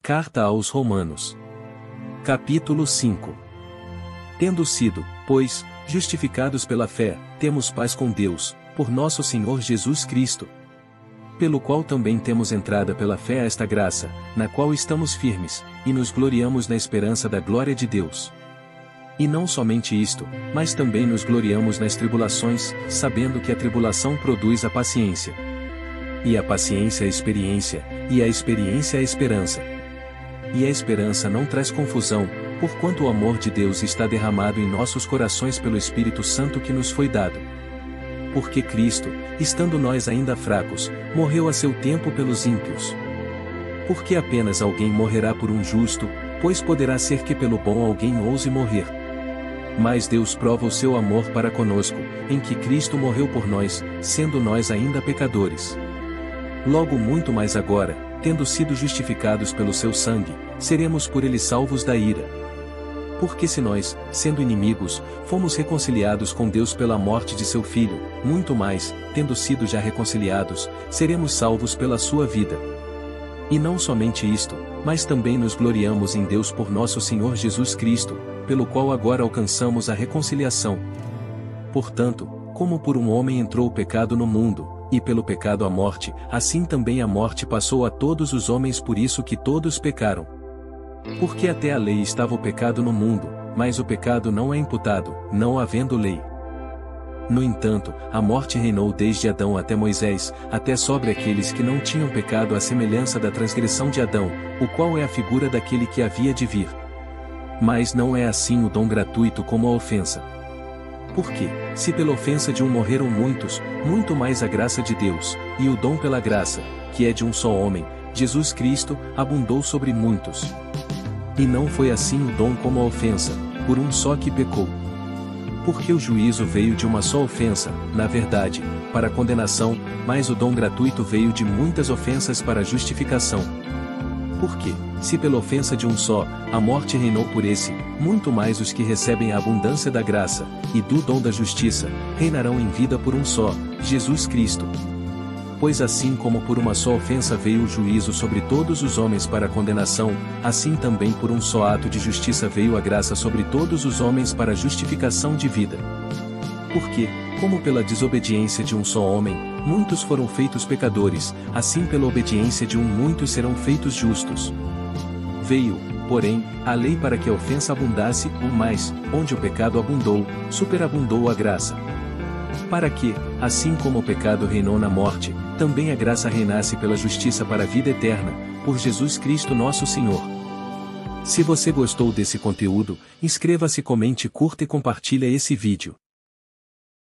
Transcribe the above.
Carta aos Romanos. Capítulo 5. Tendo sido, pois, justificados pela fé, temos paz com Deus, por nosso Senhor Jesus Cristo, pelo qual também temos entrada pela fé a esta graça, na qual estamos firmes, e nos gloriamos na esperança da glória de Deus. E não somente isto, mas também nos gloriamos nas tribulações, sabendo que a tribulação produz a paciência. E a paciência a experiência, e a experiência a esperança. E a esperança não traz confusão, porquanto o amor de Deus está derramado em nossos corações pelo Espírito Santo que nos foi dado. Porque Cristo, estando nós ainda fracos, morreu a seu tempo pelos ímpios. Porque apenas alguém morrerá por um justo, pois poderá ser que pelo bom alguém ouse morrer. Mas Deus prova o seu amor para conosco, em que Cristo morreu por nós, sendo nós ainda pecadores. Logo muito mais agora, tendo sido justificados pelo seu sangue, seremos por ele salvos da ira. Porque se nós, sendo inimigos, fomos reconciliados com Deus pela morte de seu Filho, muito mais, tendo sido já reconciliados, seremos salvos pela sua vida. E não somente isto, mas também nos gloriamos em Deus por nosso Senhor Jesus Cristo, pelo qual agora alcançamos a reconciliação. Portanto, como por um homem entrou o pecado no mundo, e pelo pecado a morte, assim também a morte passou a todos os homens por isso que todos pecaram. Porque até a lei estava o pecado no mundo, mas o pecado não é imputado, não havendo lei. No entanto, a morte reinou desde Adão até Moisés, até sobre aqueles que não tinham pecado à semelhança da transgressão de Adão, o qual é a figura daquele que havia de vir. Mas não é assim o dom gratuito como a ofensa. Porque, se pela ofensa de um morreram muitos, muito mais a graça de Deus, e o dom pela graça, que é de um só homem, Jesus Cristo, abundou sobre muitos. E não foi assim o dom como a ofensa, por um só que pecou. Porque o juízo veio de uma só ofensa, na verdade, para condenação, mas o dom gratuito veio de muitas ofensas para justificação. Porque, se pela ofensa de um só, a morte reinou por esse, muito mais os que recebem a abundância da graça, e do dom da justiça, reinarão em vida por um só, Jesus Cristo. Pois assim como por uma só ofensa veio o juízo sobre todos os homens para a condenação, assim também por um só ato de justiça veio a graça sobre todos os homens para a justificação de vida. Porque, como pela desobediência de um só homem, muitos foram feitos pecadores, assim pela obediência de um muitos serão feitos justos. Veio, porém, a lei para que a ofensa abundasse, o mais, onde o pecado abundou, superabundou a graça. Para que, assim como o pecado reinou na morte, também a graça reinasse pela justiça para a vida eterna, por Jesus Cristo nosso Senhor. Se você gostou desse conteúdo, inscreva-se, comente, curta e compartilhe esse vídeo.